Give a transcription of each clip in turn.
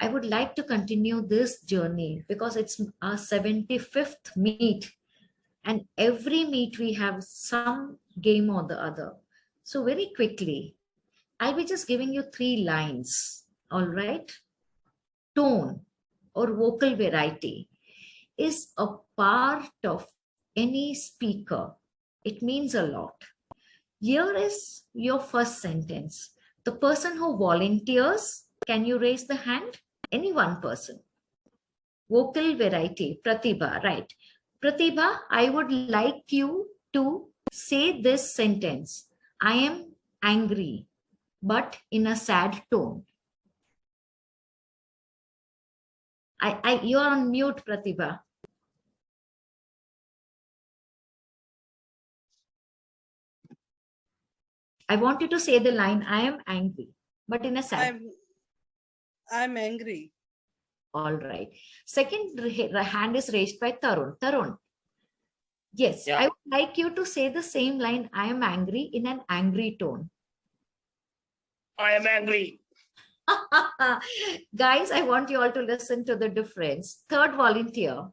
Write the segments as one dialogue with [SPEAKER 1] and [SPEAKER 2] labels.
[SPEAKER 1] I would like to continue this journey because it's our 75th meet, and every meet we have some game or the other. So very quickly, I'll be just giving you 3 lines. All right. Tone or vocal variety is a part of any speaker. It means a lot. Here is your first sentence. The person who volunteers, can you raise the hand? Any one person. Vocal variety, Pratibha, right. Pratibha, I would like you to say this sentence. I am angry, but in a sad tone. You are on mute, Pratibha. I want you to say the line, I am angry, but in a sad.
[SPEAKER 2] I'm angry.
[SPEAKER 1] All right. Second hand is raised by Tarun. Tarun. Yes, yeah. I would like you to say the same line, I am angry, in an angry tone.
[SPEAKER 3] I am angry.
[SPEAKER 1] Guys, I want you all to listen to the difference. Third volunteer.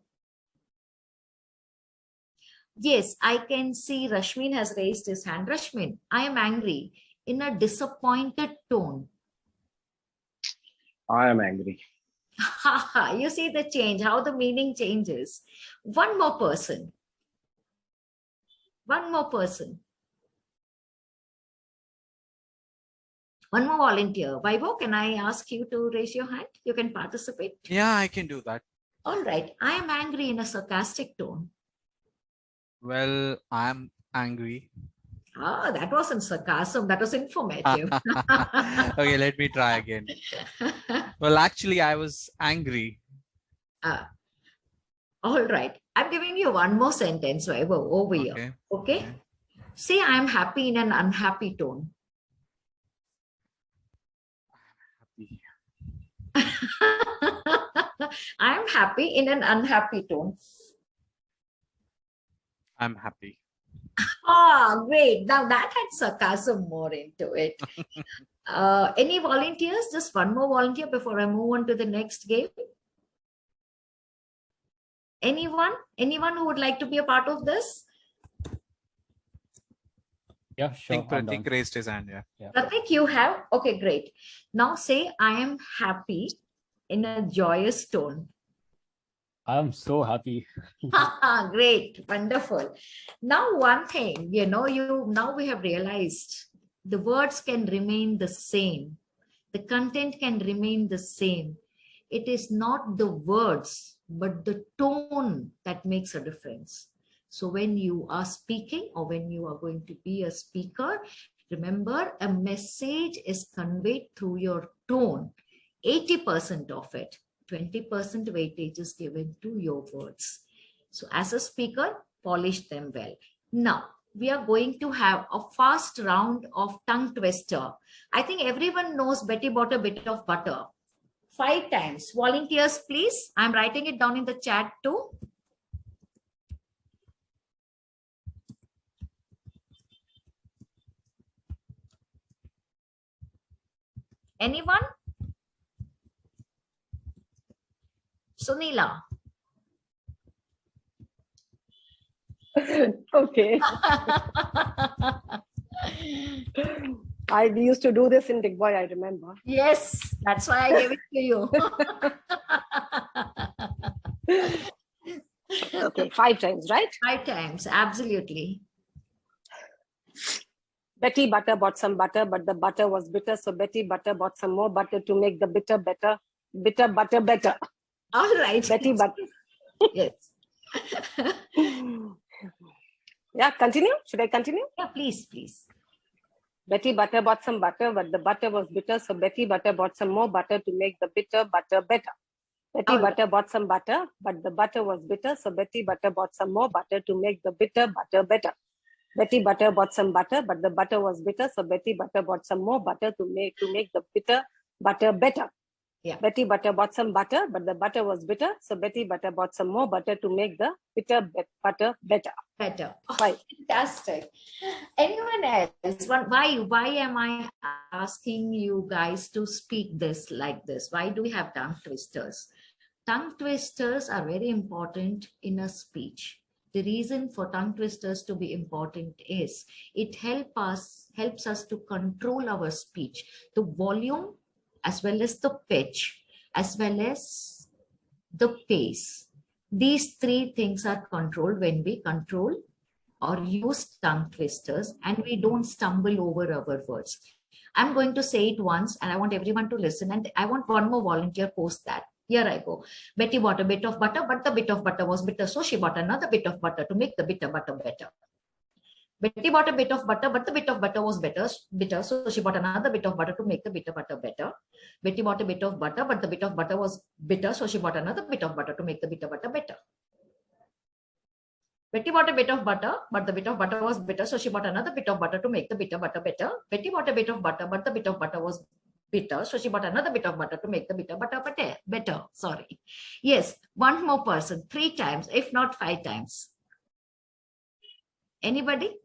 [SPEAKER 1] Yes, I can see Rashmin has raised his hand. Rashmin, I am angry, in a disappointed tone.
[SPEAKER 3] I am angry.
[SPEAKER 1] You see the change, how the meaning changes. One more person. One more person. One more volunteer. Vaibhav, can I ask you to raise your hand? You can participate.
[SPEAKER 4] Yeah, I can do that.
[SPEAKER 1] All right. I am angry in a sarcastic tone.
[SPEAKER 4] Well, I'm angry.
[SPEAKER 1] Ah, that wasn't sarcasm. That was informative.
[SPEAKER 4] Okay, let me try again. Well, actually, I was angry.
[SPEAKER 1] All right. I'm giving you one more sentence, Vaibhav, over here. Okay? Say I am happy in an unhappy tone. I am happy in an unhappy tone.
[SPEAKER 4] I'm happy.
[SPEAKER 1] Ah, great. Now that had sarcasm more into it. Any volunteers? Just one more volunteer before I move on to the next game. Anyone? Anyone who would like to be a part of this?
[SPEAKER 5] Yeah, sure.
[SPEAKER 4] I think Pratik raised his hand. Yeah.
[SPEAKER 1] Pratik, you have? Okay, great. Now say, I am happy in a joyous tone.
[SPEAKER 5] I am so happy.
[SPEAKER 1] Great, wonderful. Now, one thing, now we have realized the words can remain the same. The content can remain the same. It is not the words, but the tone that makes a difference. So when you are speaking or when you are going to be a speaker, remember a message is conveyed through your tone. 80% of it, 20% weightage is given to your words. So as a speaker, polish them well. Now, we are going to have a fast round of tongue twister. I think everyone knows Betty bought a bit of butter. 5 times. Volunteers, please. I'm writing it down in the chat too. Anyone? Sunila.
[SPEAKER 6] Okay. I used to do this in Big Boy, I remember.
[SPEAKER 1] Yes, that's why I gave it to you.
[SPEAKER 6] Okay, 5 times, right?
[SPEAKER 1] 5 times, absolutely.
[SPEAKER 6] Betty Butter bought some butter, but the butter was bitter. So Betty Butter bought some more butter to make the bitter better. Bitter butter better.
[SPEAKER 1] All right.
[SPEAKER 6] Betty Butter.
[SPEAKER 1] Yes.
[SPEAKER 6] Yeah, continue. Should I continue?
[SPEAKER 1] Yeah, please, please.
[SPEAKER 6] Betty Butter bought some butter, but the butter was bitter. So Betty Butter bought some more butter to make the bitter butter better. Betty Butter bought some butter, but the butter was bitter. So Betty Butter bought some more butter to make the bitter butter better. Betty Butter bought some butter, but the butter was bitter. So Betty Butter bought some more butter to make the bitter butter better.
[SPEAKER 1] Yeah.
[SPEAKER 6] Betty Butter bought some butter, but the butter was bitter. So Betty Butter bought some more butter to make the butter better.
[SPEAKER 1] Better. Oh,
[SPEAKER 6] Why?
[SPEAKER 1] fantastic. Anyone else? Why am I asking you guys to speak this like this? Why do we have tongue twisters? Tongue twisters are very important in a speech. The reason for tongue twisters to be important is it helps us to control our speech, the volume as well as the pitch, as well as the pace. These three things are controlled when we control or use tongue twisters and we don't stumble over our words. I'm going to say it once and I want everyone to listen, and I want one more volunteer post that. Here I go. Betty bought a bit of butter, but the bit of butter was bitter, so she bought another bit of butter to make the bitter butter better. Betty bought a bit of butter, but the bit of butter was bitter, so she bought another bit of butter to make the bitter butter better. Betty bought a bit of butter, but the bit of butter was bitter, so she bought another bit of butter to make the bitter butter better. Betty bought a bit of butter, but the bit of butter was bitter, so she bought another bit of butter to make the bitter butter better. Betty bought a bit of butter, but the bit of butter was bitter, so she bought another bit of butter to make the bitter butter better. Sorry. Yes, one more person, 3 times, if not 5 times. Anybody?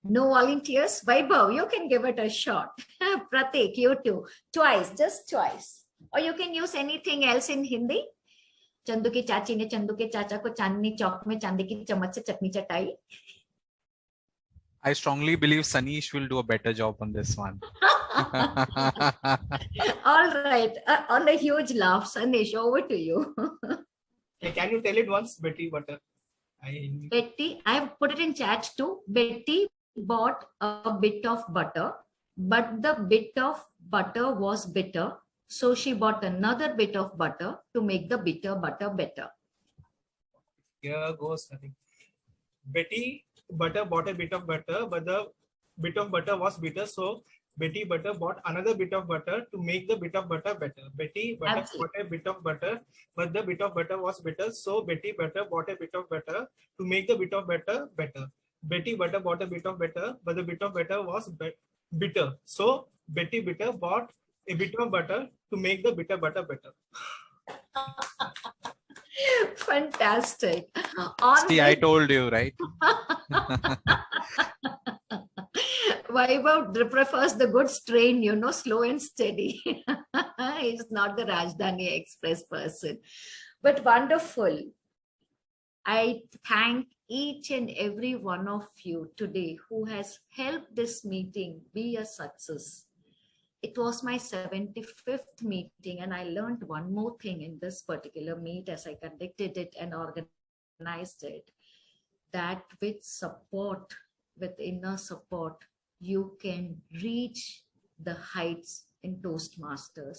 [SPEAKER 1] No volunteers? Vaibhav, you can give it a shot. Pratik, you too. Twice, just twice. Or you can use anything else in Hindi. Chandu की चाची ने चंदू के चाचा को चांदनी चौक में चांदी की चम्मच से चटनी चटाई.
[SPEAKER 4] I strongly believe Sanish will do a better job on this one.
[SPEAKER 1] All right. On a huge laugh, Sanish, over to you.
[SPEAKER 3] Hey, can you tell it once, Betty Butter?
[SPEAKER 1] Betty, I have put it in chat too. Betty bought a bit of butter, but the bit of butter was bitter. So she bought another bit of butter to make the bitter butter better.
[SPEAKER 3] Here goes nothing. Betty Butter bought a bit of butter, but the bit of butter was bitter. So Betty Butter bought another bit of butter to make the bit of butter better. Betty Butter bought a bit of butter, but the bit of butter was bitter. So Betty Butter bought a bit of butter to make the bit of butter better. Betty Butter bought a bit of butter, but the bit of butter was bitter. So Betty Butter bought a bit of butter to make the bitter butter better.
[SPEAKER 1] Fantastic.
[SPEAKER 4] See, I told you, right?
[SPEAKER 1] Vaibhav prefers the good strain, slow and steady. He's not the Rajdhani Express person. But wonderful. I thank each and every one of you today who has helped this meeting be a success. It was my 75th meeting, and I learned one more thing in this particular meet as I conducted it and organized it, that with support, with inner support, you can reach the heights in Toastmasters.